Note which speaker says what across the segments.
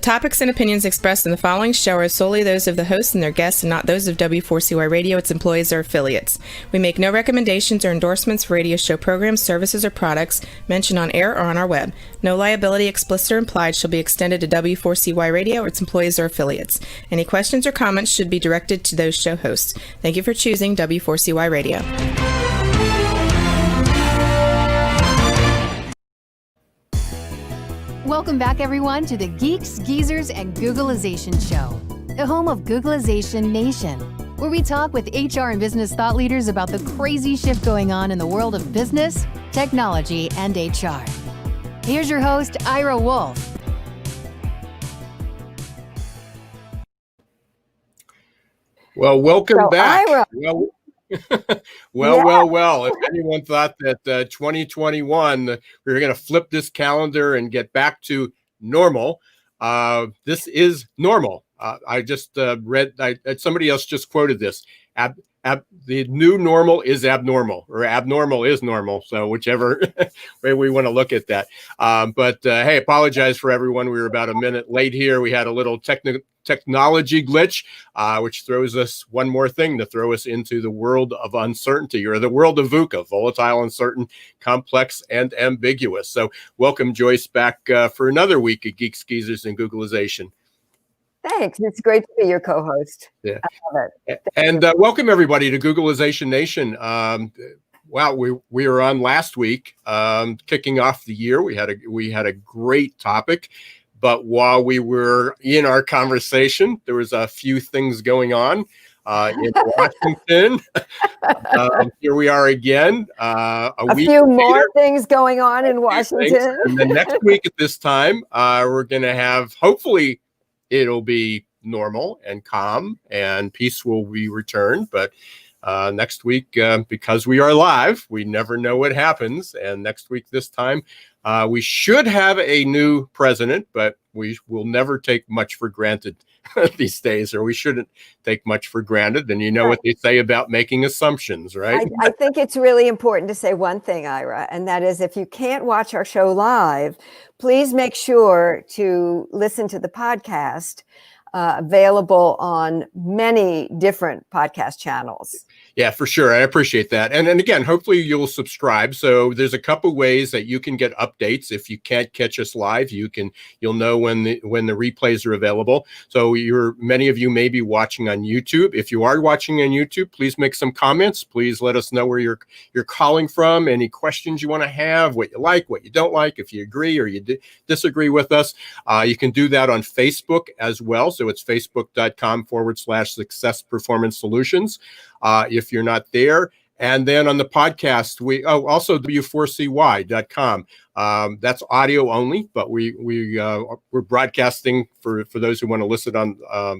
Speaker 1: topics and opinions expressed in the following show are solely those of the hosts and their guests and not those of W4CY Radio, its employees, or affiliates. We make no recommendations or endorsements for radio show programs, services, or products mentioned on air or on our web. No liability, explicit or implied, shall be extended to W4CY Radio or its employees or affiliates. Any questions or comments should be directed to those show hosts. Thank you for choosing W4CY Radio.
Speaker 2: Welcome back, everyone, to the Geeks, Geezers, and Googlization Show, the home of Googlization Nation, where we talk with HR and business thought leaders about the crazy shift going on in the world of business, technology, and HR. Here's your host, Ira Wolf.
Speaker 3: Well, welcome back.
Speaker 4: Ira.
Speaker 3: Well. If anyone thought that 2021, we were going to flip this calendar and get back to normal, this is normal. I just read, somebody else just quoted this. The new normal is abnormal, or abnormal is normal. So whichever way we want to look at that. But hey, apologize for everyone. We were about a minute late here. We had a little technology glitch, which throws us one more thing to throw us into the world of uncertainty, or the world of VUCA, volatile, uncertain, complex, and ambiguous. So welcome, Joyce, back for another week of Geeks, Geezers, and Googlization.
Speaker 4: Thanks. It's great to be your co-host.
Speaker 3: Yeah.
Speaker 4: I love it.
Speaker 3: And welcome, everybody, to Googlization Nation. Wow, we were on last week, kicking off the year. We had a great topic. But while we were in our conversation, there was a few things going on in Washington. Here we are again. A week
Speaker 4: few
Speaker 3: later,
Speaker 4: more things going on in Washington.
Speaker 3: And the next week at this time, we're going to have, hopefully, it'll be normal and calm and peace will be returned. But next week, because we are live, we never know what happens. And next week, this time, we should have a new president, but we will never take much for granted these days, or we shouldn't take much for granted. And you know what they say about making assumptions, right?
Speaker 4: I think it's really important to say one thing, Ira, and that is if you can't watch our show live, please make sure to listen to the podcast available on many different podcast channels.
Speaker 3: Yeah, for sure. I appreciate that. And again, hopefully you'll subscribe. So there's a couple ways that you can get updates. If you can't catch us live, you'll know when the replays are available. So many of you may be watching on YouTube. If you are watching on YouTube, please make some comments. Please let us know where you're calling from, any questions you want to have, what you like, what you don't like, if you agree or you disagree with us. You can do that on Facebook as well. So it's facebook.com/Success Performance Solutions. If you're not there. And then on the podcast, also W4CY.com. That's audio only, but we're broadcasting for those who want to listen on,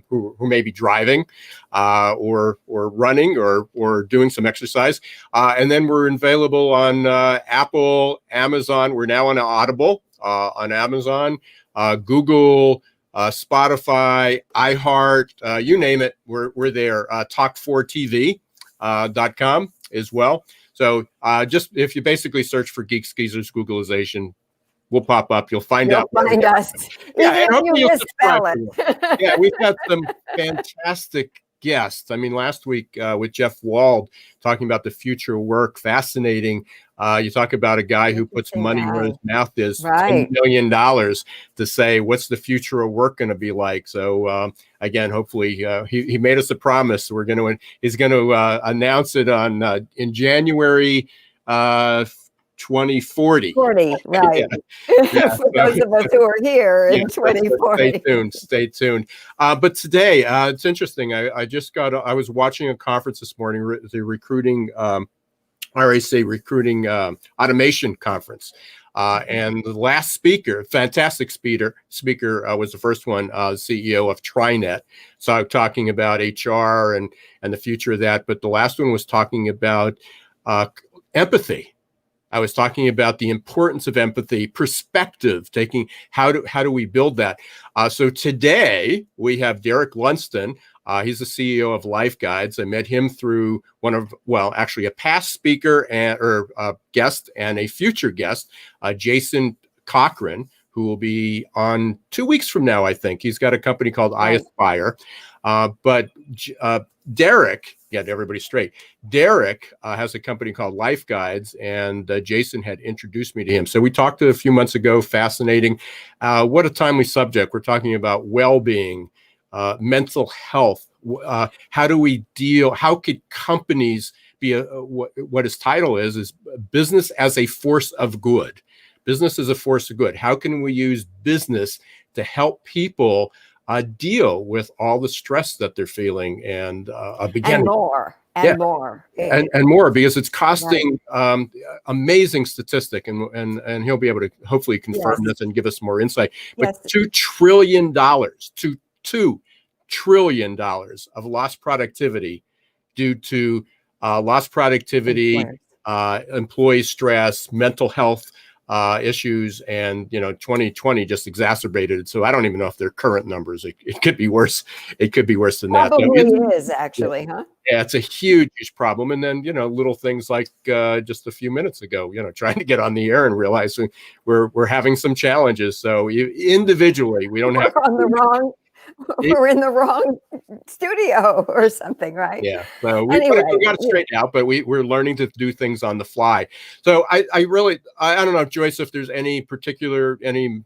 Speaker 3: who may be driving, or running or doing some exercise. And then we're available on Apple, Amazon. We're now on Audible, on Amazon, Google, Spotify, iHeart, you name it, we're there. Talk4TV.com as well. So just if you basically search for Geeks, Geezers, Googlization, we'll pop up. You'll find out.
Speaker 4: Find us.
Speaker 3: Yeah, and hopefully you'll
Speaker 4: misspell
Speaker 3: subscribe. Yeah, we've got some fantastic guests. I mean, last week with Jeff Wald talking about the future of work, fascinating. You talk about a guy who puts money where his mouth is, $10 million to say, what's the future of work going to be like? So again, hopefully he made us a promise. He's going to announce it in January 2040.
Speaker 4: 40, right.
Speaker 3: Yeah.
Speaker 4: For those of us who are here in 2040.
Speaker 3: Stay tuned. But today, it's interesting. I was watching a conference this morning, the recruiting RAC recruiting automation conference. And the last speaker, fantastic speaker was the first one, CEO of TriNet. So talking about HR and the future of that. But the last one was talking about empathy. I was talking about the importance of empathy, perspective, how do we build that? So today we have Derek Lundsten. He's the CEO of Life Guides. I met him through a past speaker or guest and a future guest, Jason Cochran, who will be on 2 weeks from now, I think. He's got a company called I Aspire. But Derek, get everybody straight. Derek has a company called Life Guides, and Jason had introduced me to him. So we talked a few months ago. Fascinating. What a timely subject. We're talking about well-being, mental health. How do we deal? How could companies be what his title is business as a force of good? Business as a force of good. How can we use business to help people deal with all the stress that they're feeling and
Speaker 4: more, because it's costing
Speaker 3: amazing statistic, and he'll be able to hopefully confirm this and give us more insight. But $2 trillion, $2 trillion of lost productivity due to lost productivity, employee stress, mental health issues, and 2020 just exacerbated it. So I don't even know if they're current numbers. It could be worse. It could be worse than that.
Speaker 4: Probably is actually, huh?
Speaker 3: Yeah, it's a huge problem. And then little things like just a few minutes ago, trying to get on the air and realizing we're having some challenges. So individually, we don't have
Speaker 4: we're in the wrong studio or something, right?
Speaker 3: Yeah. So we got it straightened out, but we're learning to do things on the fly. So I don't know, Joyce, if there's any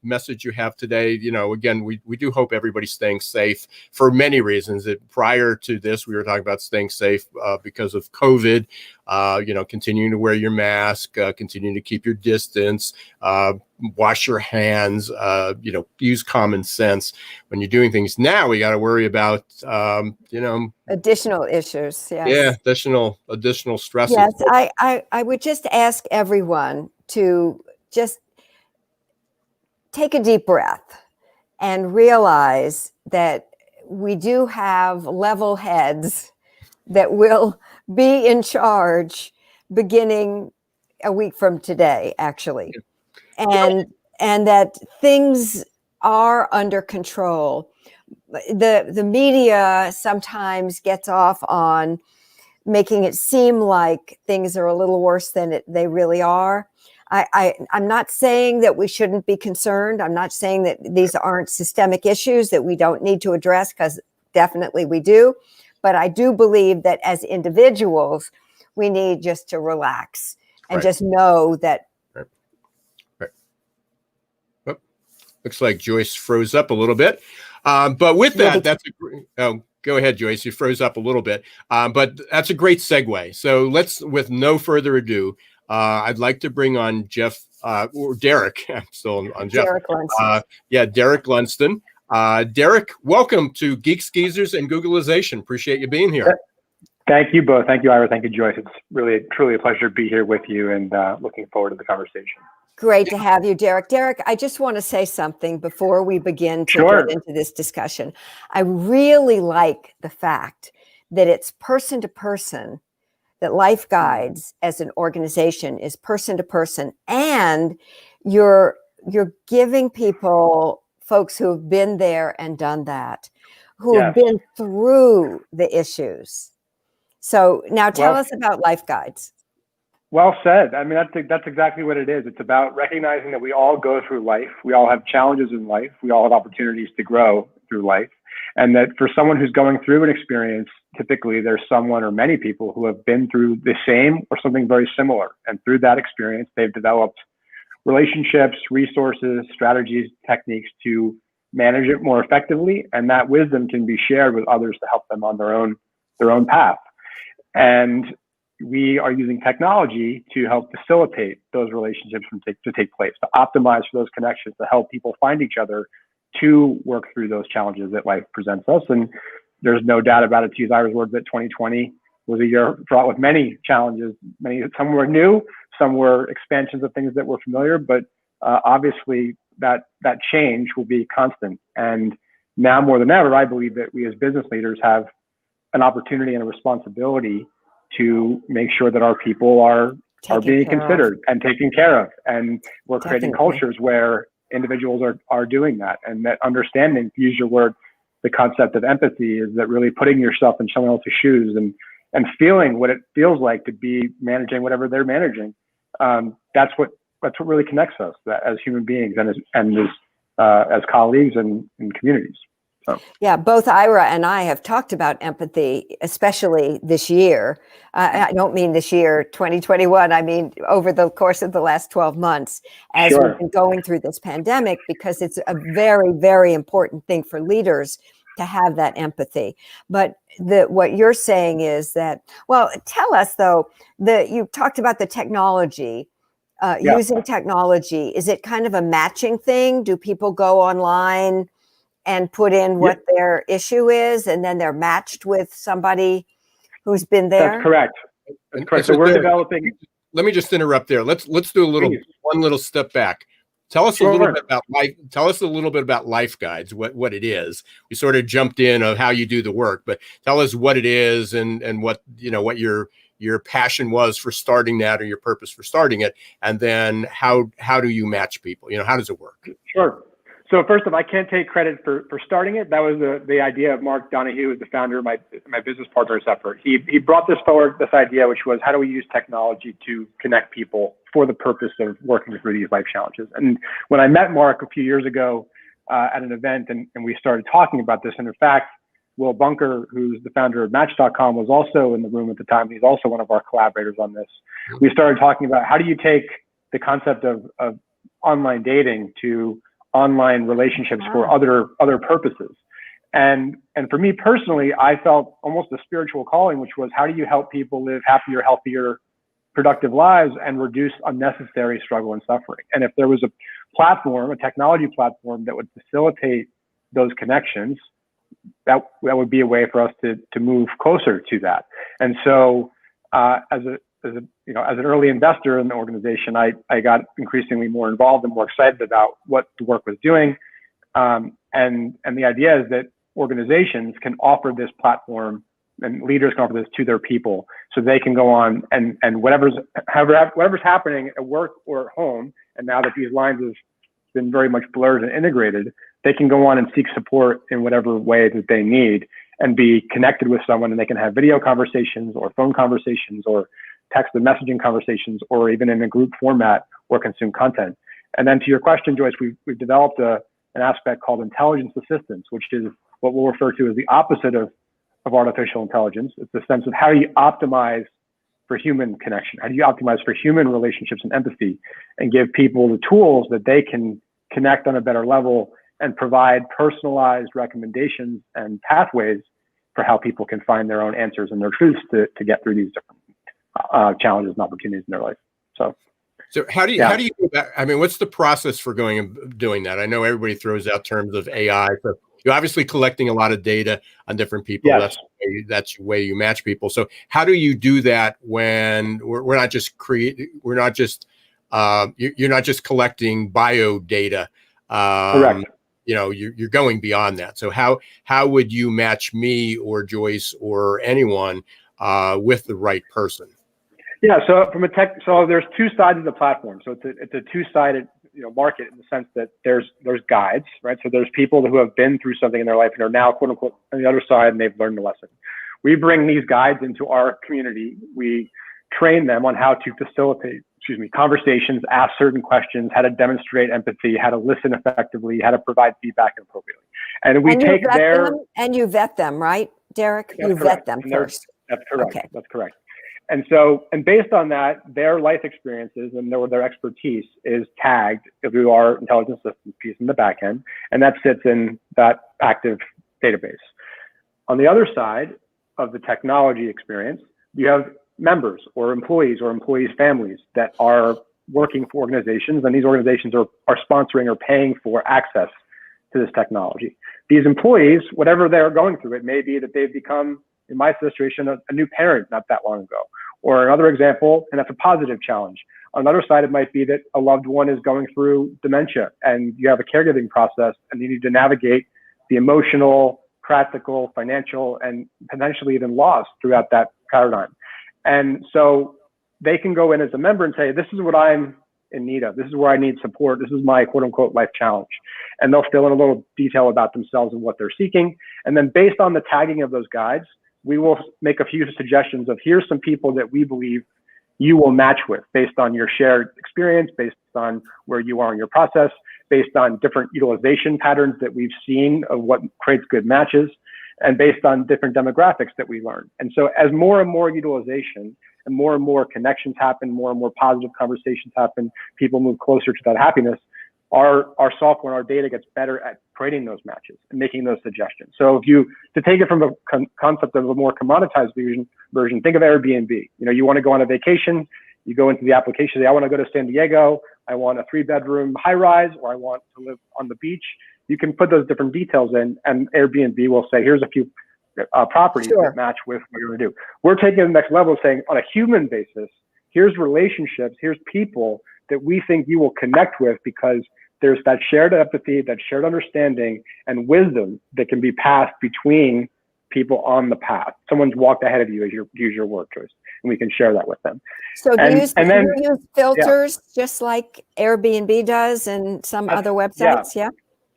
Speaker 3: message you have today. Again, we do hope everybody's staying safe for many reasons. Prior to this, we were talking about staying safe because of COVID, continuing to wear your mask, continuing to keep your distance, wash your hands, use common sense when you're doing things. Now we got to worry about,
Speaker 4: additional issues. Yes.
Speaker 3: Yeah. Additional stresses.
Speaker 4: Yes. I would just ask everyone to just take a deep breath and realize that we do have level heads that will be in charge beginning a week from today, actually. And that things are under control. The media sometimes gets off on making it seem like things are a little worse than they really are. I'm not saying that we shouldn't be concerned. I'm not saying that these aren't systemic issues that we don't need to address, because definitely we do. But I do believe that as individuals, we need just to relax and just know that.
Speaker 3: Looks like Joyce froze up a little bit. But with that, go ahead, Joyce. You froze up a little bit. But that's a great segue. So let's, with no further ado, I'd like to bring on Jeff or Derek. I'm still on Jeff.
Speaker 4: Derek Lundsten.
Speaker 3: Derek Lundsten. Derek, welcome to Geeks, Geezers, and Googlization. Appreciate you being here.
Speaker 5: Thank you both. Thank you, Ira. Thank you, Joyce. It's really, truly a pleasure to be here with you, and looking forward to the conversation.
Speaker 4: Great to have you, Derek. Derek, I just want to say something before we begin to get into this discussion. I really like the fact that it's person to person, that Life Guides as an organization is person to person, and you're giving people, folks who have been there and done that, who have been through the issues. So now tell us about Life Guides.
Speaker 5: Well said. I mean, that's exactly what it is. It's about recognizing that we all go through life. We all have challenges in life. We all have opportunities to grow through life. And that for someone who's going through an experience, typically there's someone or many people who have been through the same or something very similar. And through that experience, they've developed relationships, resources, strategies, techniques to manage it more effectively. And that wisdom can be shared with others to help them on their own path. And we are using technology to help facilitate those relationships to take place, to optimize for those connections, to help people find each other, to work through those challenges that life presents us. And there's no doubt about it, to use Ira's words, that 2020 was a year fraught with many challenges. Some were new, some were expansions of things that were familiar, but obviously that change will be constant. And now more than ever, I believe that we as business leaders have an opportunity and a responsibility to make sure that our people are being considered and taken care of. And we're creating cultures where individuals are doing that, and that understanding, to use your word, the concept of empathy, is that really putting yourself in someone else's shoes and feeling what it feels like to be managing whatever they're managing. That's what really connects us as human beings and as as colleagues and communities. So.
Speaker 4: Yeah, both Ira and I have talked about empathy, especially this year. I don't mean this year, 2021. I mean over the course of the last 12 months as
Speaker 5: Sure.
Speaker 4: we've been going through this pandemic, because it's a very, very important thing for leaders to have that empathy. But what you're saying is that, well, tell us though, you talked about the technology. Using technology, is it kind of a matching thing? Do people go online and put in what their issue is, and then they're matched with somebody who's been there?
Speaker 5: That's correct. That's correct. So we're developing.
Speaker 3: Let me just interrupt there. Let's do one little step back. Tell us a little bit about life. Tell us a little bit about Life Guides. What it is. We sort of jumped in of how you do the work, but tell us what it is and what what your passion was for starting that, or your purpose for starting it, and then how do you match people? How does it work?
Speaker 5: Sure. So first off, I can't take credit for starting it. That was the idea of Mark Donahue, the founder of my business partner's effort. He brought this forward, this idea, which was how do we use technology to connect people for the purpose of working through these life challenges. And when I met Mark a few years ago at an event, and we started talking about this, and in fact, Will Bunker, who's the founder of Match.com, was also in the room at the time. He's also one of our collaborators on this. We started talking about how do you take the concept of online dating to online relationships for other purposes. And for me personally, I felt almost a spiritual calling, which was how do you help people live happier, healthier, productive lives and reduce unnecessary struggle and suffering. And if there was a platform, a technology platform that would facilitate those connections, that would be a way for us to move closer to that. And so as an early investor in the organization, I got increasingly more involved and more excited about what the work was doing. And the idea is that organizations can offer this platform, and leaders can offer this to their people, so they can go on and whatever's happening at work or at home. And now that these lines have been very much blurred and integrated, they can go on and seek support in whatever way that they need and be connected with someone, and they can have video conversations or phone conversations or text and messaging conversations, or even in a group format, or consume content. And then to your question, Joyce, we've developed an aspect called intelligence assistance, which is what we'll refer to as the opposite of artificial intelligence. It's the sense of how do you optimize for human connection? How do you optimize for human relationships and empathy, and give people the tools that they can connect on a better level and provide personalized recommendations and pathways for how people can find their own answers and their truths to get through these different challenges and opportunities in their life. So
Speaker 3: how do you do that? I mean, what's the process for going and doing that? I know everybody throws out terms of AI, so you're obviously collecting a lot of data on different people.
Speaker 5: Yes.
Speaker 3: That's the way you match people. So how do you do that when you're not just collecting bio data?
Speaker 5: Correct.
Speaker 3: You're going beyond that. So how would you match me or Joyce or anyone with the right person?
Speaker 5: Yeah, so so there's two sides of the platform. So it's a two-sided market, in the sense that there's guides, right? So there's people who have been through something in their life and are now, quote unquote, on the other side, and they've learned the lesson. We bring these guides into our community. We train them on how to facilitate, conversations, ask certain questions, how to demonstrate empathy, how to listen effectively, how to provide feedback appropriately. And we take
Speaker 4: and you vet them, right, Derek? You vet them first.
Speaker 5: That's correct.
Speaker 4: Okay.
Speaker 5: That's correct. And based on that, their life experiences and their expertise is tagged through our intelligence systems piece in the back end, and that sits in that active database. On the other side of the technology experience, you have members or employees families that are working for organizations, and these organizations are sponsoring or paying for access to this technology. These employees, whatever they're going through, it may be that they've become, in my situation, a new parent not that long ago. Or another example, and that's a positive challenge. On the other side, it might be that a loved one is going through dementia, and you have a caregiving process, and you need to navigate the emotional, practical, financial, and potentially even loss throughout that paradigm. And so they can go in as a member and say, this is what I'm in need of. This is where I need support. This is my quote unquote life challenge. And they'll fill in a little detail about themselves and what they're seeking. And then based on the tagging of those guides, we will make a few suggestions of here's some people that we believe you will match with based on your shared experience, based on where you are in your process. based on different utilization patterns that we've seen of what creates good matches, and based on different demographics that we learn. And so as more and more utilization and more connections happen, more and more positive conversations happen, people move closer to that happiness, our software and our data gets better at creating those matches and making those suggestions. So to take it from a concept of a more commoditized version, think of Airbnb. You know, you want to go on a vacation, you go into the application, say, I want to go to San Diego, I want a 3-bedroom high rise, or I want to live on the beach. You can put those different details in, and Airbnb will say, here's a few properties that match with what you're going to do. We're taking it to the next level, saying on a human basis, here's relationships, here's people that we think you will connect with, because there's that shared empathy, that shared understanding and wisdom that can be passed between people on the path. Someone's walked ahead of you as you use your word choice, and we can share that with them.
Speaker 4: So do you use filters just like Airbnb does and some other websites? Yeah.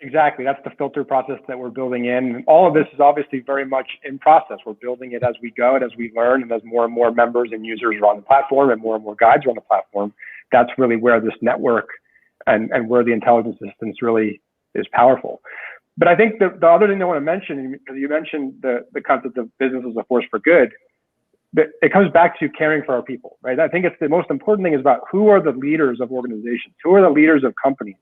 Speaker 5: Exactly. That's the filter process that we're building in. And all of this is obviously very much in process. We're building it as we go and as we learn, and as more and more members and users are on the platform and more guides are on the platform. That's really where this network and where the intelligence systems really is powerful. But I think the other thing I want to mention, because you mentioned the concept of business as a force for good, but it comes back to caring for our people, right? I think it's the most important thing is about who are the leaders of organizations, who are the leaders of companies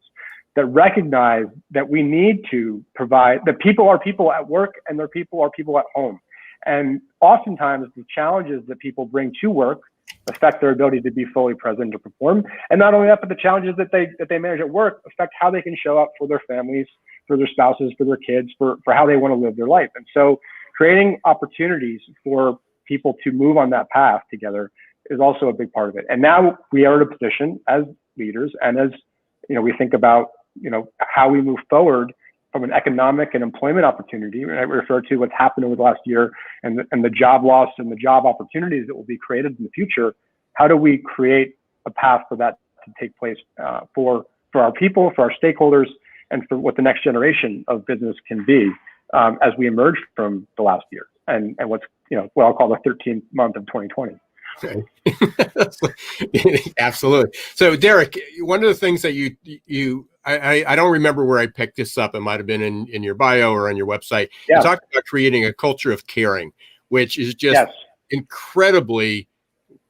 Speaker 5: that recognize that we need to provide, that people are people at work and their people are people at home. And oftentimes the challenges that people bring to work affect their ability to be fully present to perform. And not only that, but the challenges that they manage at work affect how they can show up for their families, for their spouses, for their kids, for how they want to live their life. And so creating opportunities for people to move on that path together is also a big part of it. And now we are in a position as leaders, and as we think about how we move forward from an economic and employment opportunity. I refer to what's happened over the last year and the job loss and the job opportunities that will be created in the future. How do we create a path for that to take place for our people, for our stakeholders, and for what the next generation of business can be as we emerge from the last year and what's what I'll call the 13th month of 2020.
Speaker 3: Okay. Absolutely. So Derek, one of the things that I don't remember where I picked this up. It might've been in your bio or on your website. Yeah. You talked about creating a culture of caring, which is just incredibly,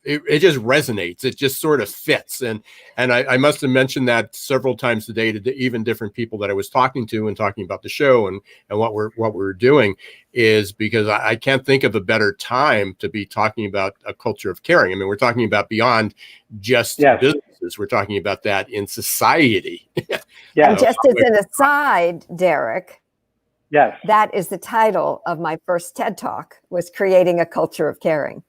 Speaker 3: it just resonates. It just sort of fits. And I must have mentioned that several times today to even different people that I was talking to and talking about the show and what we're doing, is because I can't think of a better time to be talking about a culture of caring. I mean, we're talking about beyond just businesses. We're talking about that in society.
Speaker 4: And just as an aside, Derek, that is the title of my first TED Talk, was Creating a Culture of Caring.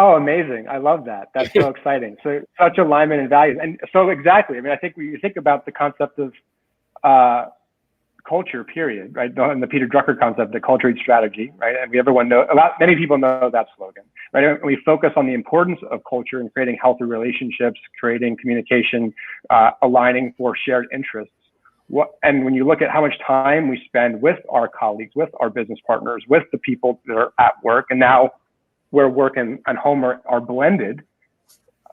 Speaker 5: Oh, amazing. I love that. That's so exciting. So such alignment in values. And so exactly, I mean, I think when you think about the concept of culture, period, right? And the Peter Drucker concept, the culture eats strategy, right? And many people know that slogan, right? And we focus on the importance of culture and creating healthy relationships, creating communication, aligning for shared interests. And when you look at how much time we spend with our colleagues, with our business partners, with the people that are at work, and now where work and home are blended,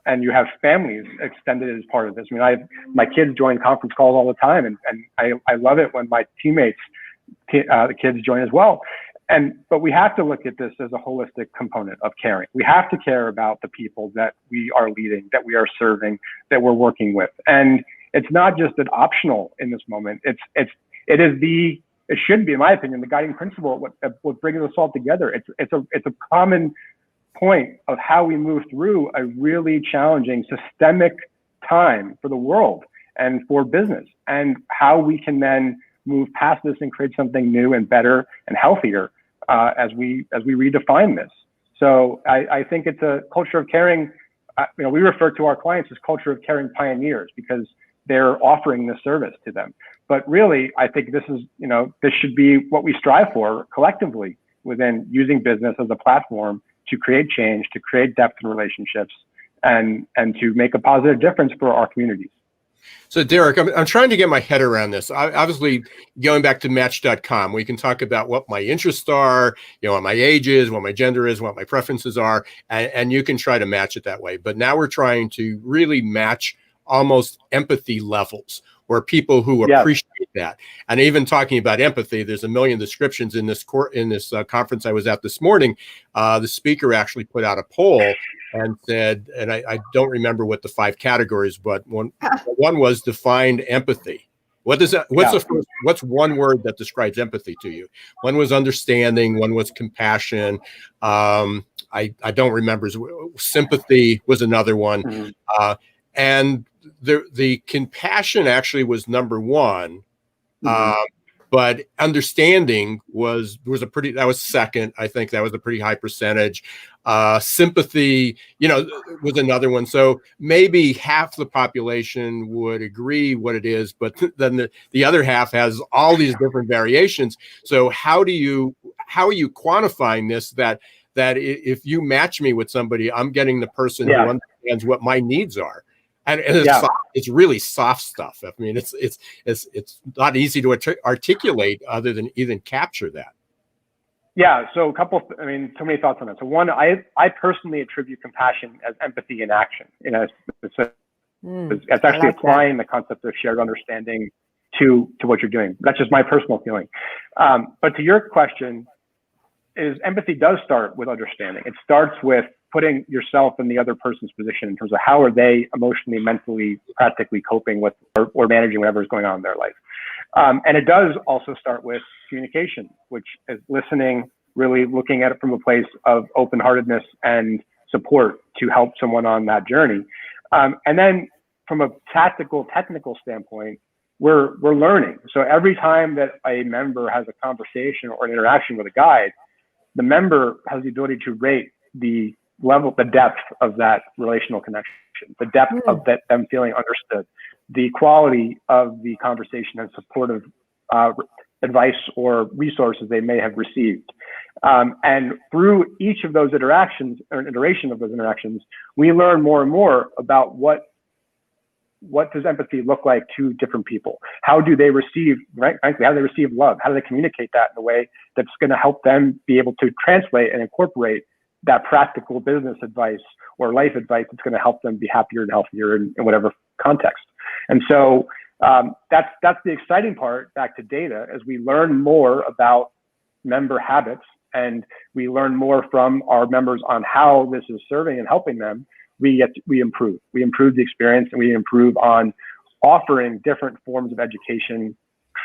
Speaker 5: and you have families extended as part of this. I mean, my kids join conference calls all the time, and I love it when my teammates, the kids join as well. But we have to look at this as a holistic component of caring. We have to care about the people that we are leading, that we are serving, that we're working with. And it's not just an optional in this moment. It should be, in my opinion, the guiding principle, what brings us all together. It's a common point of how we move through a really challenging systemic time for the world and for business, and how we can then move past this and create something new and better and healthier as we redefine this. So I think it's a culture of caring. We refer to our clients as culture of caring pioneers, because they're offering this service to them. But really, I think this should be what we strive for collectively within using business as a platform to create change, to create depth in relationships, and to make a positive difference for our communities.
Speaker 3: So Derek, I'm trying to get my head around this. Obviously, going back to Match.com, we can talk about what my interests are, what my age is, what my gender is, what my preferences are, and you can try to match it that way. But now we're trying to really match almost empathy levels. or people who
Speaker 5: Yes.
Speaker 3: appreciate that. And even talking about empathy, there's a million descriptions in this conference I was at this morning. The speaker actually put out a poll and said, and I don't remember what the 5 categories, but one was define empathy. What does that? What's one word that describes empathy to you? One was understanding. One was compassion. I don't remember. Sympathy was another one,
Speaker 5: Mm-hmm.
Speaker 3: and the compassion actually was number one.
Speaker 5: Mm-hmm.
Speaker 3: But understanding was second. I think that was a pretty high percentage. Sympathy, was another one. So maybe half the population would agree what it is, but then the other half has all these different variations. So how are you quantifying this? That if you match me with somebody, I'm getting the person who understands what my needs are. And it's really soft stuff. I mean, it's not easy to articulate other than even capture that.
Speaker 5: Yeah. So so many thoughts on that. So one, I personally attribute compassion as empathy in action. It's actually applying the concept of shared understanding to what you're doing. That's just my personal feeling. But to your question, empathy does start with understanding. It starts with putting yourself in the other person's position in terms of how are they emotionally, mentally, practically coping with or managing whatever is going on in their life. And it does also start with communication, which is listening, really looking at it from a place of open-heartedness and support to help someone on that journey. And then from a technical standpoint, we're learning. So every time that a member has a conversation or an interaction with a guide, the member has the ability to rate the depth of that relational connection, the depth of them feeling understood, the quality of the conversation and supportive advice or resources they may have received. And through each of those interactions or an iteration of those interactions, we learn more and more about what does empathy look like to different people? How do they receive, frankly, how do they receive love? How do they communicate that in a way that's going to help them be able to translate and incorporate that practical business advice or life advice that's going to help them be happier and healthier in whatever context. And so that's the exciting part, back to data, as we learn more about member habits and we learn more from our members on how this is serving and helping them. We improve the experience, and we improve on offering different forms of education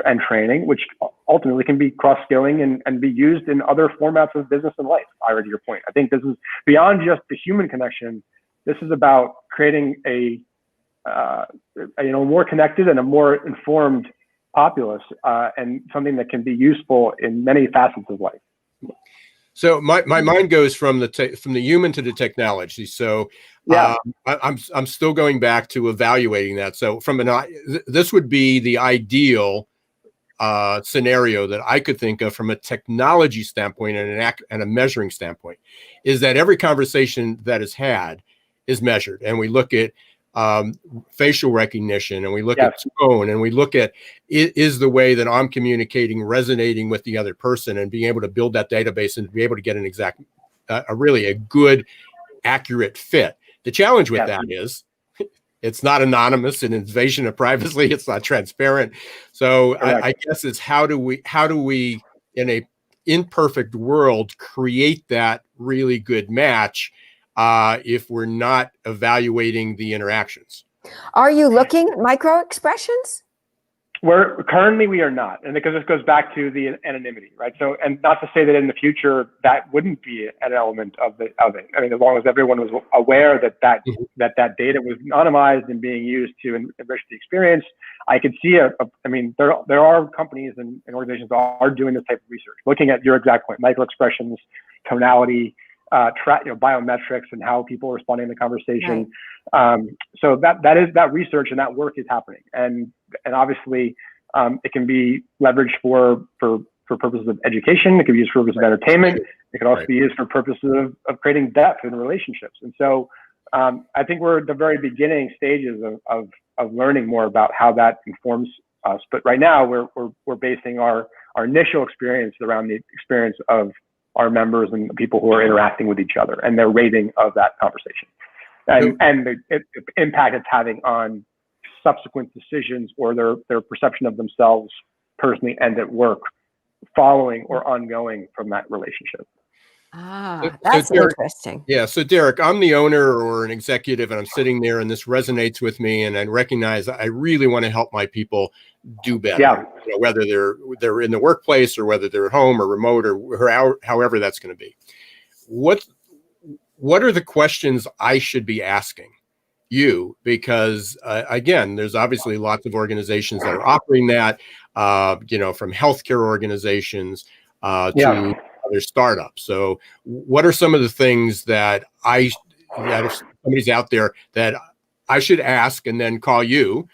Speaker 5: and training, which ultimately can be cross-skilling and be used in other formats of business and life. Ira, to your point, I think this is beyond just the human connection. This is about creating a more connected and a more informed populace, and something that can be useful in many facets of life.
Speaker 3: So my mind goes from the human to the technology. So I'm still going back to evaluating that. So this would be the ideal scenario that I could think of from a technology standpoint and a measuring standpoint, is that every conversation that is had is measured, and we look at facial recognition, and we look at tone, and we look at is the way that I'm communicating resonating with the other person, and being able to build that database and be able to get an exact, a good, accurate fit. The challenge with that is it's not anonymous, an invasion of privacy. It's not transparent. So I guess it's how do we in a imperfect world create that really good match if we're not evaluating the interactions?
Speaker 4: Are you looking at micro expressions?
Speaker 5: We are not, and because this goes back to the anonymity, right? So, and not to say that in the future that wouldn't be an element of it. I mean, as long as everyone was aware that data was anonymized and being used to enrich the experience, I could see there are companies and organizations that are doing this type of research, looking at your exact point, micro expressions, tonality, biometrics, and how people are responding to the conversation. Right. So that research and that work is happening, and obviously it can be leveraged for purposes of education. It can be used for purposes of entertainment. It can also be used for purposes of creating depth in relationships. And so I think we're at the very beginning stages of learning more about how that informs us. But right now we're basing our initial experience around the experience of our members and the people who are interacting with each other and their rating of that conversation, and the impact it's having on subsequent decisions or their perception of themselves personally and at work following or ongoing from that relationship.
Speaker 4: That's
Speaker 3: Derek,
Speaker 4: interesting.
Speaker 3: yeah. So Derek, I'm the owner or an executive and I'm sitting there and this resonates with me and I recognize I really want to help my people do better,
Speaker 5: Yeah.
Speaker 3: Whether they're in the workplace or whether they're at home or remote or however that's going to be. What are the questions I should be asking you? Because again, there's obviously lots of organizations that are offering that, from healthcare organizations to other startups. So what are some of the things that if somebody's out there that I should ask and then call you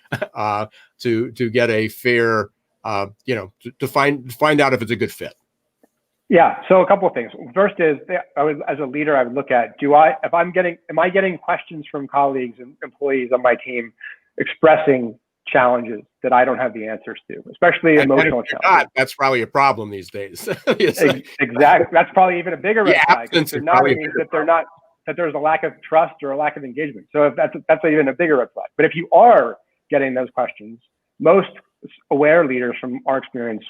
Speaker 3: to get a fair, to find out if it's a good fit?
Speaker 5: Yeah. So a couple of things. First is, as a leader, I would look at, am I getting questions from colleagues and employees on my team expressing challenges that I don't have the answers to, especially emotional challenges?
Speaker 3: That's probably a problem these days.
Speaker 5: Exactly. That's probably even a bigger red flag. If they're not, it means that there's a lack of trust or a lack of engagement. So if that's even a bigger red flag. But if you are getting those questions, most aware leaders from our experience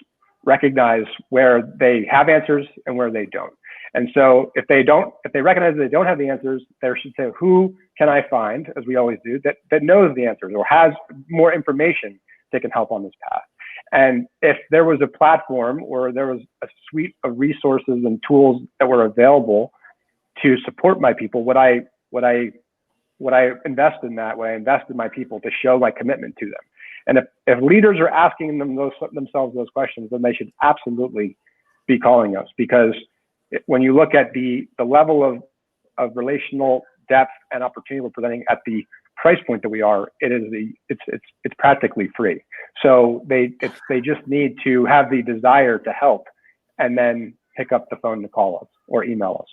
Speaker 5: recognize where they have answers and where they don't. And so if they recognize they don't have the answers, they should say, who can I find, as we always do, that knows the answers or has more information that can help on this path. And if there was a platform or there was a suite of resources and tools that were available to support my people, would I invest in that way? Invest in my people to show my commitment to them. And if leaders are asking themselves those questions, then they should absolutely be calling us, because when you look at the level of relational depth and opportunity we're presenting at the price point that we are, it's practically free. So they just need to have the desire to help and then pick up the phone to call us or email us.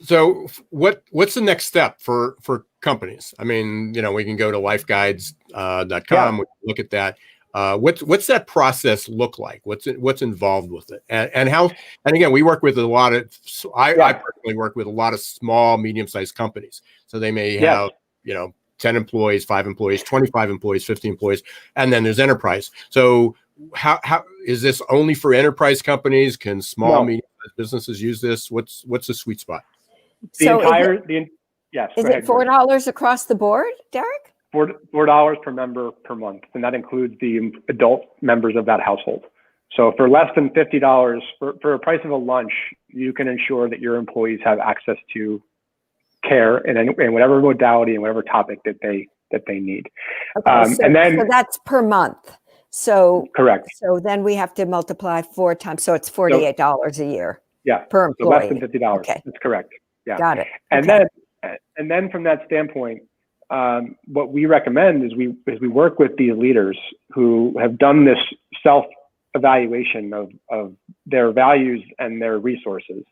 Speaker 3: So what's the next step for companies? I mean, we can go to lifeguides.com, we can look at that. What's that process look like? What's involved with it? And how, and again, we work with a lot of, I personally work with a lot of small, medium-sized companies. So they may have, 10 employees, 5 employees, 25 employees, 50 employees, and then there's enterprise. So how is this only for enterprise companies? Can small, medium-sized businesses use this? What's the sweet spot?
Speaker 4: Is it $4 across the board, Derek?
Speaker 5: $4 per member per month, and that includes the adult members of that household. So for less than $50, for a price of a lunch, you can ensure that your employees have access to care in whatever modality and whatever topic that they need.
Speaker 4: Okay, so that's per month. So
Speaker 5: correct.
Speaker 4: So then we have to multiply 4 times. So it's $48 a year.
Speaker 5: Yeah,
Speaker 4: per employee.
Speaker 5: So less than $50.
Speaker 4: Okay.
Speaker 5: That's correct. Yeah,
Speaker 4: got it.
Speaker 5: And then from that standpoint, what we recommend is we work with these leaders who have done this self-evaluation of their values and their resources,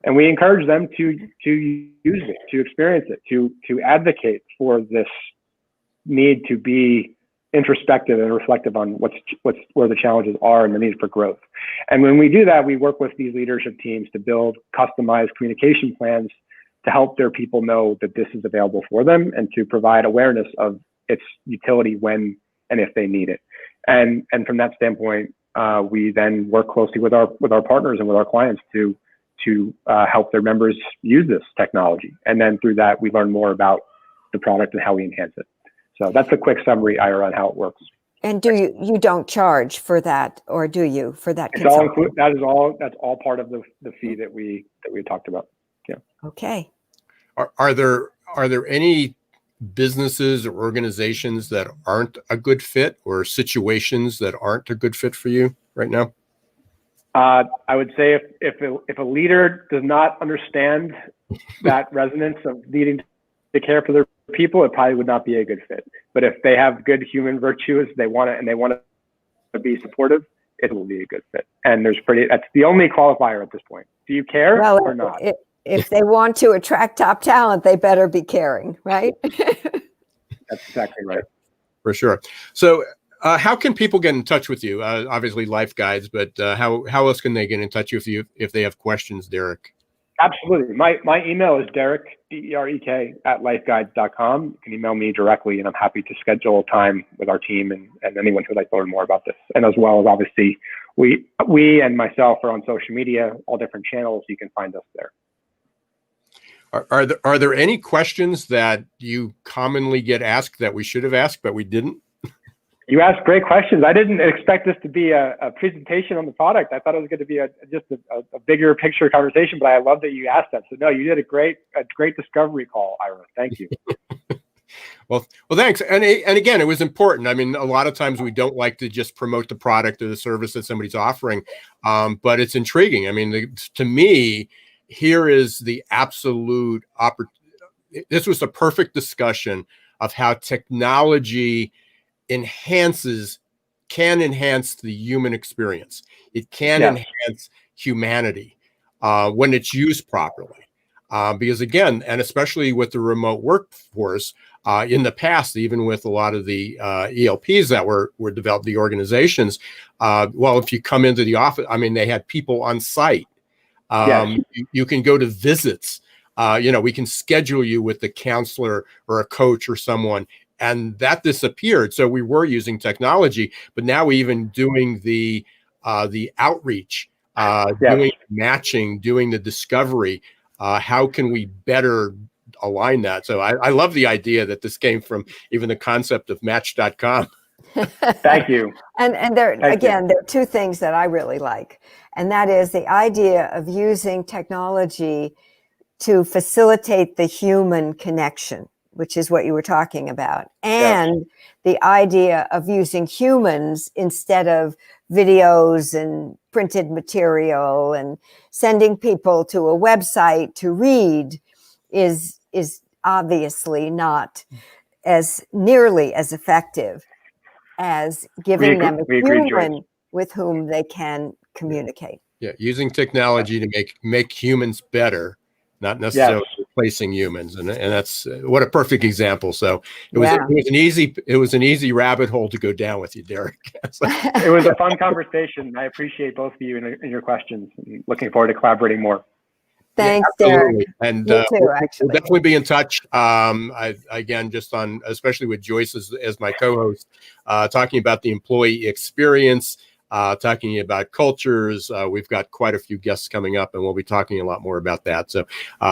Speaker 5: and we encourage them to use it, to experience it, to advocate for this need to be introspective and reflective on where the challenges are and the need for growth. And when we do that, we work with these leadership teams to build customized communication plans to help their people know that this is available for them and to provide awareness of its utility when and if they need it. And from that standpoint, we then work closely with our partners and with our clients to help their members use this technology. And then through that, we learn more about the product and how we enhance it. So that's a quick summary, Ira, on how it works.
Speaker 4: And do you don't charge for that, or do you for that?
Speaker 5: It's all included. That's all part of the fee that we talked about. Yeah.
Speaker 4: Okay.
Speaker 3: Are there any businesses or organizations that aren't a good fit, or situations that aren't a good fit for you right now?
Speaker 5: I would say if a leader does not understand that resonance of needing to care for their people, it probably would not be a good fit. But if they have good human virtues, they want to be supportive, it will be a good fit. And that's the only qualifier at this point. Do you care or not?
Speaker 4: If they want to attract top talent, they better be caring, right?
Speaker 5: That's exactly right.
Speaker 3: For sure. So how can people get in touch with you? Obviously Life Guides, but how else can they get in touch with you if they have questions, Derek?
Speaker 5: Absolutely. My email is Derek DEREK @lifeguides.com. You can email me directly, and I'm happy to schedule time with our team and anyone who'd like to learn more about this. And as well as obviously, we and myself are on social media, all different channels. You can find us there.
Speaker 3: Are there any questions that you commonly get asked that we should have asked, but we didn't?
Speaker 5: You asked great questions. I didn't expect this to be a presentation on the product. I thought it was going to be just a bigger picture conversation, but I love that you asked that. So no, you did a great discovery call, Ira. Thank you.
Speaker 3: Well, thanks. And again, it was important. I mean, a lot of times we don't like to just promote the product or the service that somebody's offering, but it's intriguing. I mean, to me, here is the absolute opportunity. This was the perfect discussion of how technology can enhance the human experience. It can enhance humanity when it's used properly. Because again, and especially with the remote workforce, in the past, even with a lot of the ELPs that were developed, the organizations, well, if you come into the office, I mean, they had people on site. You can go to visits. We can schedule you with the counselor or a coach or someone, and that disappeared. So we were using technology, but now we even doing the outreach, doing matching, doing the discovery. How can we better align that? So I love the idea that this came from even the concept of Match.com.
Speaker 5: Thank you.
Speaker 4: And there are two things that I really like, and that is the idea of using technology to facilitate the human connection, which is what you were talking about, and the idea of using humans instead of videos and printed material and sending people to a website to read is obviously not as nearly as effective as giving them a human with whom they can communicate.
Speaker 3: Yeah, using technology to make humans better, not necessarily replacing humans, and that's what a perfect example. So it was an easy rabbit hole to go down with you, Derek.
Speaker 5: It was a fun conversation. I appreciate both of you and your questions. Looking forward to collaborating more.
Speaker 4: Thanks, Derek.
Speaker 3: And
Speaker 4: too,
Speaker 3: we'll definitely be in touch. Again, just on, especially with Joyce as my co-host, talking about the employee experience, talking about cultures. We've got quite a few guests coming up, and we'll be talking a lot more about that. So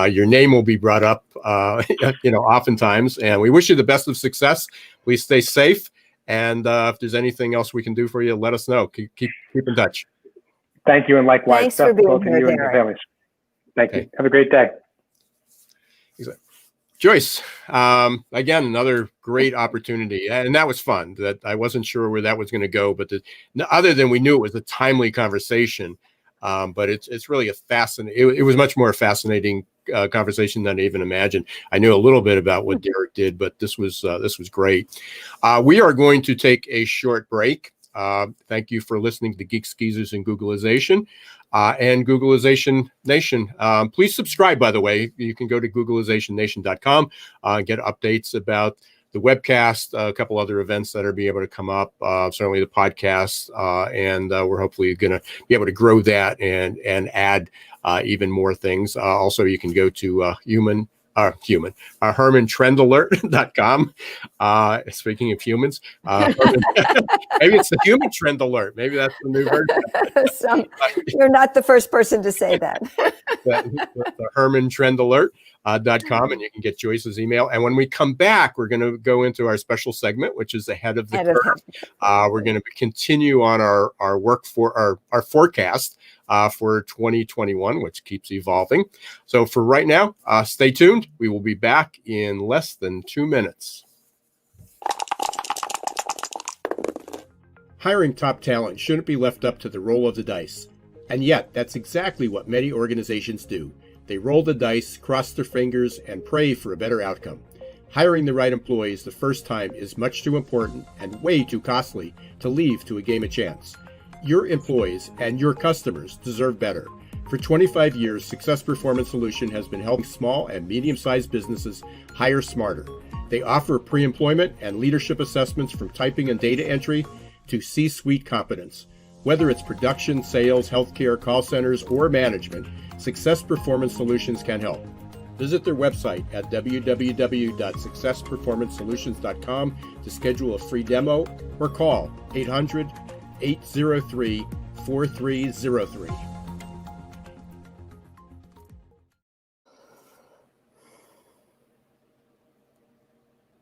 Speaker 3: your name will be brought up, oftentimes, and we wish you the best of success. Please stay safe. And if there's anything else we can do for you, let us know. Keep in touch.
Speaker 5: Thank you. And likewise.
Speaker 4: Thanks for being here,
Speaker 5: you and your families. Thank you. Have a great day.
Speaker 3: Joyce, again, another great opportunity. And that was fun. That I wasn't sure where that was going to go, but other than we knew it was a timely conversation, but it's really a fascinating, it was much more fascinating conversation than I even imagined. I knew a little bit about what Derek did, but this was great. We are going to take a short break. Thank you for listening to Geeks, Geezers, and Googlization. And Googlization Nation. Please subscribe, by the way. You can go to googlizationnation.com, get updates about the webcast, a couple other events that are being able to come up, certainly the podcast, and we're hopefully going to be able to grow that and add even more things. Also, you can go to HermanTrendAlert.com. Speaking of humans, maybe it's the Human Trend Alert. Maybe that's the new version.
Speaker 4: You're not the first person to say that.
Speaker 3: The HermanTrendAlert.com, and you can get Joyce's email. And when we come back, we're going to go into our special segment, which is Ahead of the Curve. We're going to continue on our work for our forecast for 2021, which keeps evolving. So for right now, stay tuned. We will be back in less than 2 minutes. Hiring top talent shouldn't be left up to the roll of the dice. And yet, that's exactly what many organizations do. They roll the dice, cross their fingers, and pray for a better outcome. Hiring the right employees the first time is much too important and way too costly to leave to a game of chance. Your employees and your customers deserve better. For 25 years, Success Performance Solution has been helping small and medium-sized businesses hire smarter. They offer pre-employment and leadership assessments from typing and data entry to C-suite competence. Whether it's production, sales, healthcare, call centers, or management, Success Performance Solutions can help. Visit their website at www.successperformancesolutions.com to schedule a free demo or call 800-803-4303.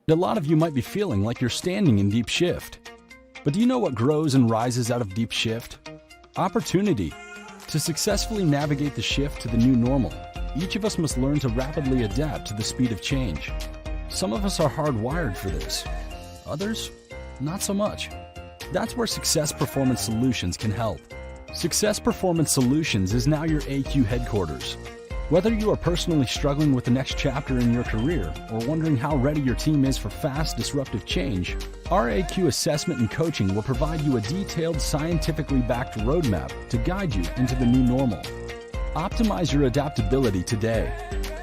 Speaker 6: A lot of you might be feeling like you're standing in deep shift. But do you know what grows and rises out of deep shift? Opportunity. To successfully navigate the shift to the new normal, each of us must learn to rapidly adapt to the speed of change. Some of us are hardwired for this. Others, not so much. That's where Success Performance Solutions can help. Success Performance Solutions is now your AQ headquarters. Whether you are personally struggling with the next chapter in your career or wondering how ready your team is for fast, disruptive change, our AQ assessment and coaching will provide you a detailed, scientifically backed roadmap to guide you into the new normal. Optimize your adaptability today.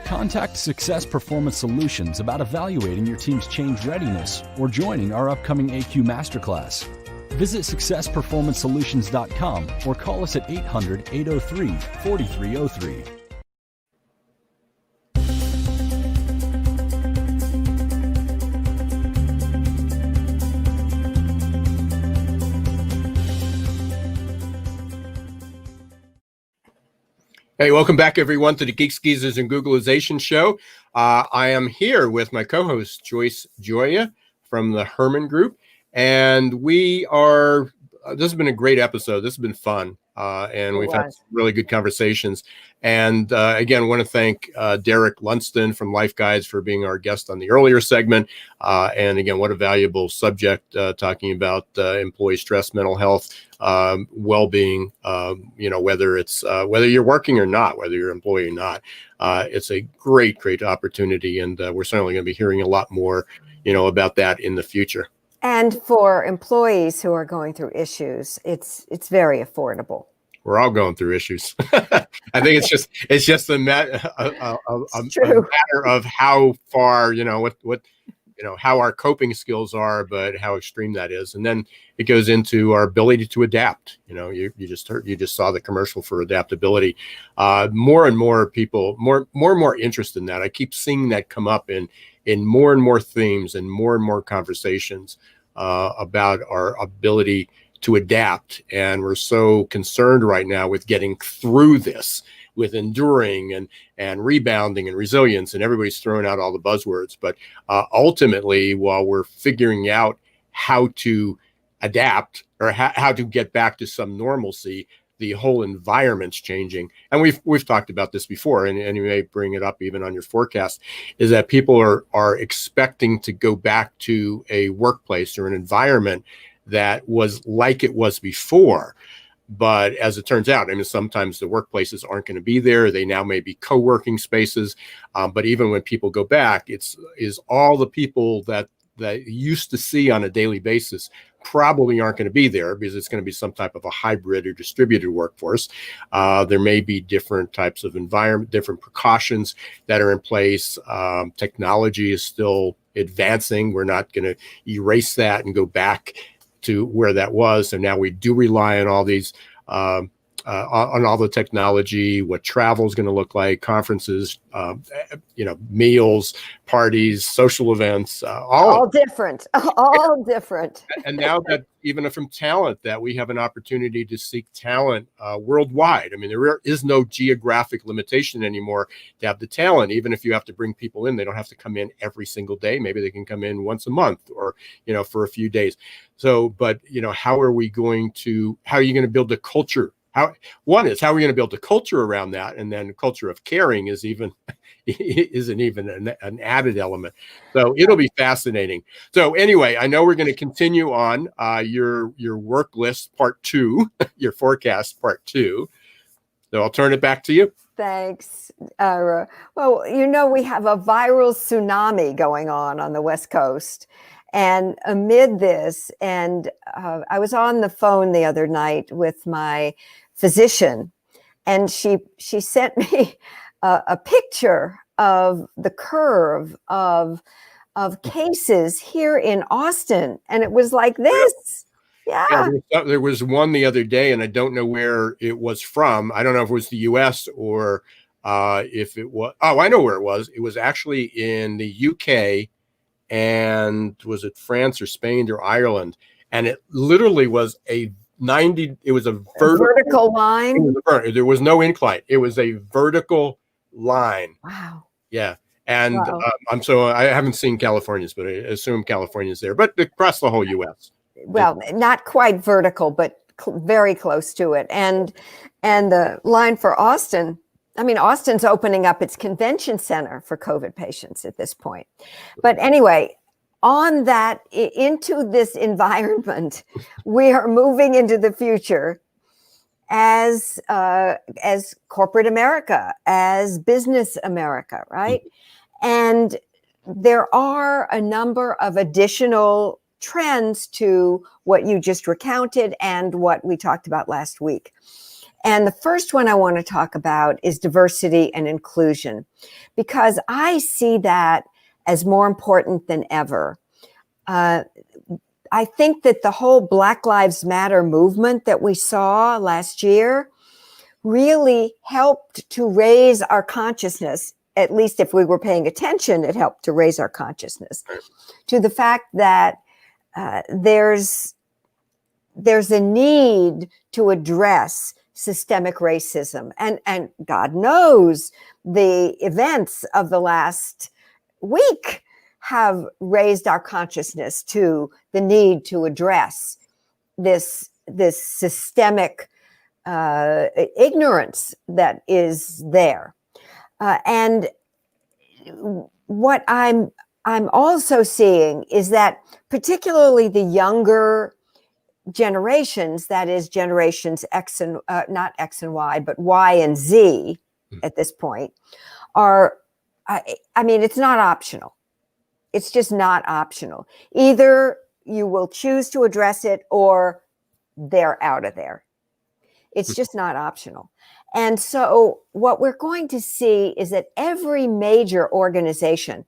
Speaker 6: Contact Success Performance Solutions about evaluating your team's change readiness or joining our upcoming AQ Masterclass. Visit successperformancesolutions.com or call us at 800-803-4303.
Speaker 3: Hey, welcome back, everyone, to the Geeks, Geezers, and Googlization Show. I am here with my co-host, Joyce Joya from the Herman Group. And we are, this has been a great episode. This has been fun. And we've had really good conversations. And again, I want to thank Derek Lundsten from Life Guides for being our guest on the earlier segment. And again, what a valuable subject, talking about employee stress, mental health, well-being, whether it's whether you're working or not, whether you're an employee or not. It's a great opportunity. And we're certainly going to be hearing a lot more, about that in the future.
Speaker 4: And for employees who are going through issues, it's very affordable.
Speaker 3: We're all going through issues. I think it's just a matter of how far, how our coping skills are, but how extreme that is. And then it goes into our ability to adapt. You just saw the commercial for adaptability. More and more people, more and more interest in that. I keep seeing that come up in more and more themes and more conversations about our ability to adapt. And we're so concerned right now with getting through this, with enduring and rebounding and resilience, and everybody's throwing out all the buzzwords. But ultimately, while we're figuring out how to adapt or how to get back to some normalcy, the whole environment's changing. And we've talked about this before, and you may bring it up even on your forecast, is that people are expecting to go back to a workplace or an environment that was like it was before. But as it turns out, sometimes the workplaces aren't going to be there. They now may be co-working spaces. But even when people go back, is all the people that you used to see on a daily basis probably aren't going to be there, because it's going to be some type of a hybrid or distributed workforce. There may be different types of environment, different precautions that are in place. Technology is still advancing. We're not going to erase that and go back to where that was. So now we do rely on all these, on all the technology, what travel is going to look like, conferences, meals, parties, social events, all different. And now that even from talent, that we have an opportunity to seek talent worldwide. There is no geographic limitation anymore to have the talent. Even if you have to bring people in, they don't have to come in every single day. Maybe they can come in once a month or, for a few days. So, but, how are you going to build a culture? How are we going to build a culture around that? And then culture of caring isn't even an added element. So it'll be fascinating. So anyway, I know we're going to continue on your work list part 2, your forecast part 2. So I'll turn it back to you.
Speaker 4: Thanks, Ira. Well, we have a viral tsunami going on the West Coast. And amid this, I was on the phone the other night with my physician, and she sent me a picture of the curve of cases here in Austin, and it was like this. Yeah.
Speaker 3: There was one the other day, and I don't know where it was from. I don't know if it was the U.S. or If it was, oh, I know where it was. It was actually in the UK, and was it France or Spain or Ireland? And it literally was a 90. It was a
Speaker 4: vertical line.
Speaker 3: There was no incline. It was a vertical line.
Speaker 4: Wow.
Speaker 3: Yeah. And
Speaker 4: Wow.
Speaker 3: I haven't seen California's, but I assume California's there, but across the whole U.S.
Speaker 4: Well, not quite vertical, but very close to it. And the line for Austin, I mean, Austin's opening up its convention center for COVID patients at this point. But anyway, on that, into this environment, we are moving into the future as corporate America, as business America, right? And there are a number of additional trends to what you just recounted and what we talked about last week. And the first one I want to talk about is diversity and inclusion, because I see that as more important than ever. I think that the whole Black Lives Matter movement that we saw last year really helped to raise our consciousness. At least if we were paying attention, it helped to raise our consciousness to the fact that there's a need to address systemic racism. And God knows the events of the last week have raised our consciousness to the need to address this systemic ignorance that is there. And what I'm also seeing is that particularly the younger generations, that is generations X and not X and Y, but Y and Z at this point, are, I mean, it's not optional. It's just not optional. Either you will choose to address it or they're out of there. It's just not optional. And so what we're going to see is that every major organization,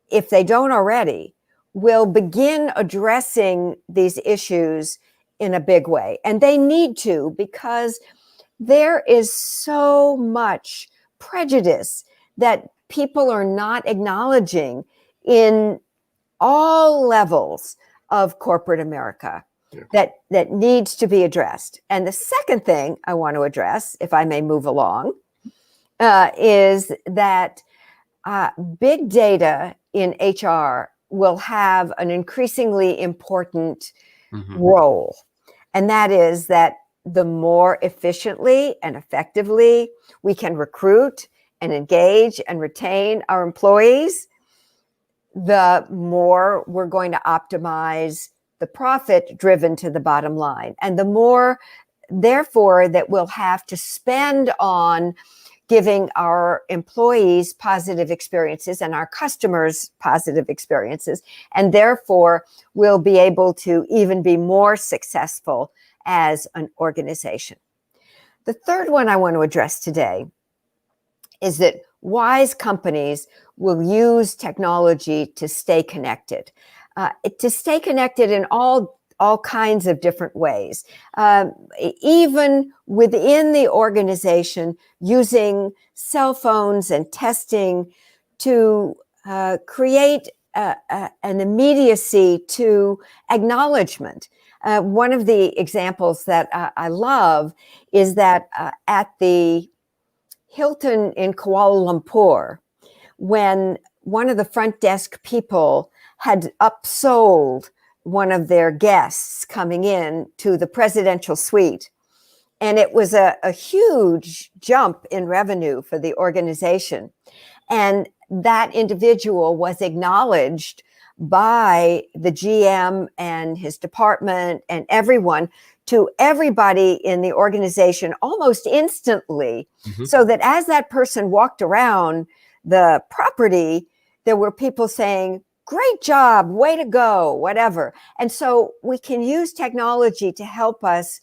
Speaker 4: if they don't already, will begin addressing these issues in a big way. And they need to, because there is so much prejudice that people are not acknowledging in all levels of corporate America that needs to be addressed. And the second thing I want to address, if I may move along, is that big data in HR will have an increasingly important role. And that is that the more efficiently and effectively we can recruit and engage and retain our employees, the more we're going to optimize the profit driven to the bottom line. And the more, therefore, that we'll have to spend on giving our employees positive experiences and our customers positive experiences. And therefore, we'll be able to even be more successful as an organization. The third one I want to address today is that wise companies will use technology to stay connected in all kinds of different ways, even within the organization, using cell phones and testing to create an immediacy to acknowledgement. One of the examples that I love is that at the Hilton in Kuala Lumpur, when one of the front desk people had upsold one of their guests coming in to the presidential suite, and it was a huge jump in revenue for the organization. And that individual was acknowledged by the GM and his department and everyone, to everybody in the organization almost instantly, so that as that person walked around the property, there were people saying, "Great job, way to go," whatever. And so we can use technology to help us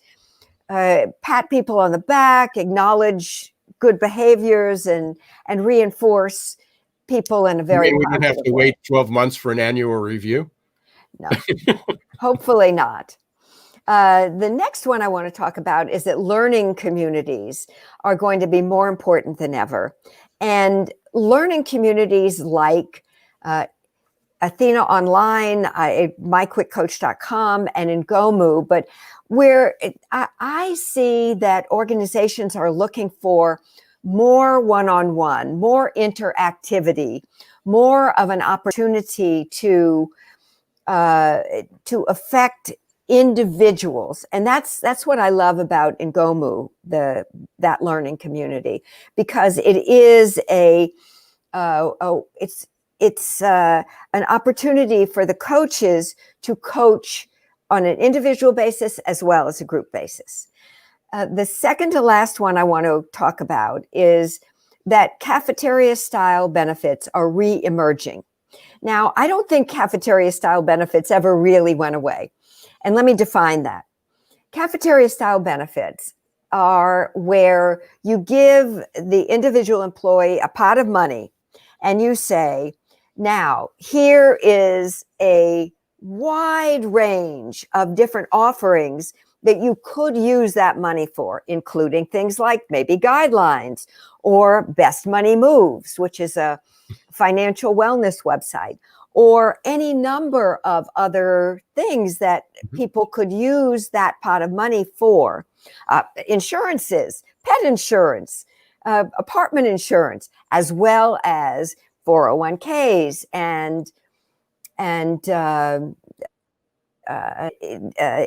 Speaker 4: pat people on the back, acknowledge good behaviors, and reinforce people in a very
Speaker 3: we don't have to
Speaker 4: way.
Speaker 3: wait 12 months for an annual review?
Speaker 4: No, hopefully not. The next one I want to talk about is that learning communities are going to be more important than ever. And learning communities like Athena Online, myquickcoach.com, and Ngomu, but where I see that organizations are looking for more one-on-one, more interactivity, more of an opportunity to affect individuals. And that's what I love about Ngomu, that learning community, because it is it's an opportunity for the coaches to coach on an individual basis as well as a group basis. The second to last one I want to talk about is that cafeteria style benefits are re-emerging. Now, I don't think cafeteria style benefits ever really went away. And let me define that. Cafeteria style benefits are where you give the individual employee a pot of money and you say, now, here is a wide range of different offerings that you could use that money for, including things like maybe guidelines or Best Money Moves, which is a financial wellness website, or any number of other things that people could use that pot of money for. Insurances, pet insurance, apartment insurance, as well as 401ks and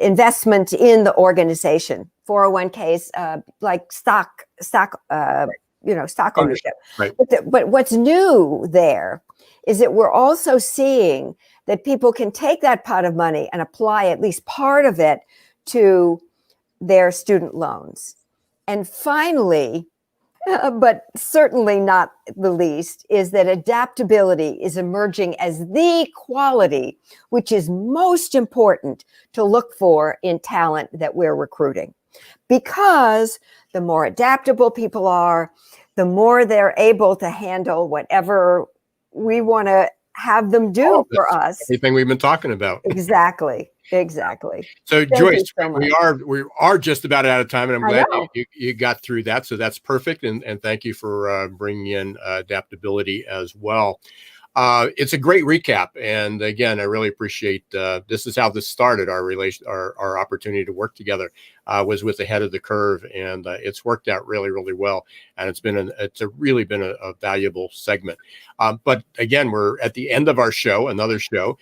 Speaker 4: investment in the organization. 401ks, like stock ownership.
Speaker 3: Right.
Speaker 4: But what's new there is that we're also seeing that people can take that pot of money and apply at least part of it to their student loans. And finally, but certainly not the least, is that adaptability is emerging as the quality which is most important to look for in talent that we're recruiting. Because the more adaptable people are, the more they're able to handle whatever we want to have them do for us.
Speaker 3: Anything we've been talking about.
Speaker 4: Exactly. So
Speaker 3: Joyce, we are just about out of time, and I'm glad you got through that. So that's perfect, and thank you for bringing in adaptability as well. It's a great recap, and again, I really appreciate this is how this started. Our opportunity to work together was with Ahead of the Curve, and it's worked out really, really well. And it's really been a valuable segment. But again, we're at the end of our show, another show.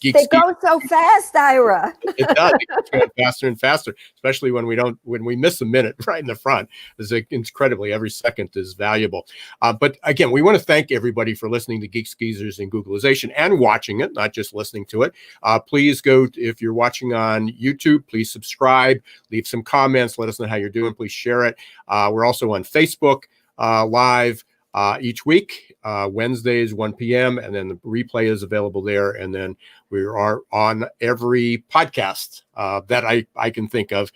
Speaker 4: Geeks. They go so fast, Ira.
Speaker 3: It does. It's going faster and faster, especially when we miss a minute right in the front. It's incredibly, every second is valuable. But again, we want to thank everybody for listening to Geeks, Geezers, and Googlization and watching it, not just listening to it. Please go, if you're watching on YouTube, please subscribe, leave some comments, let us know how you're doing. Please share it. We're also on Facebook live each week, Wednesdays, 1 p.m. And then the replay is available there. And then we are on every podcast that I can think of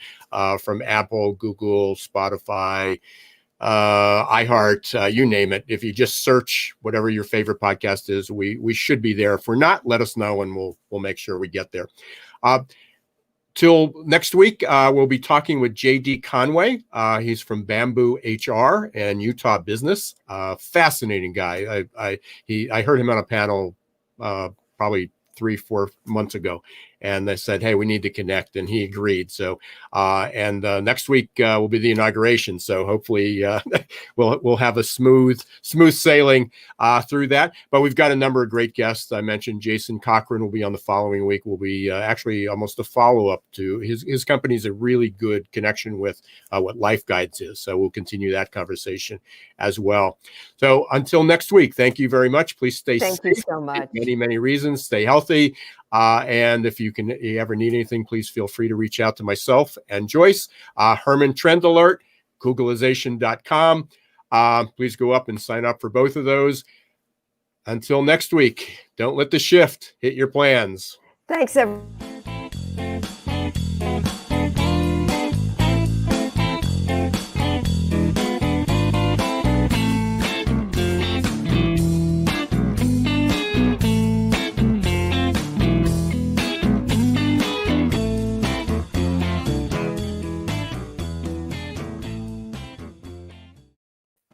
Speaker 3: from Apple, Google, Spotify, iHeart, you name it. If you just search whatever your favorite podcast is, we should be there. If we're not, let us know and we'll make sure we get there. Till next week, we'll be talking with J.D. Conway. He's from Bamboo HR and Utah Business. Fascinating guy. I heard him on a panel probably 3-4 months ago, and they said, hey, we need to connect, and he agreed. So next week will be the inauguration, so hopefully we'll have a smooth sailing through that. But we've got a number of great guests. I mentioned Jason Cochran will be on the following week. Will be actually almost a follow-up to his company's a really good connection with what Life Guides is, so we'll continue that conversation as well. So until next week, thank you very much. Please stay safe.
Speaker 4: Thank you so much.
Speaker 3: Many reasons. Stay healthy. And if you ever need anything, please feel free to reach out to myself and Joyce. Herman Trend Alert, Googlization.com. Please go up and sign up for both of those. Until next week, don't let the shift hit your plans.
Speaker 4: Thanks, everyone.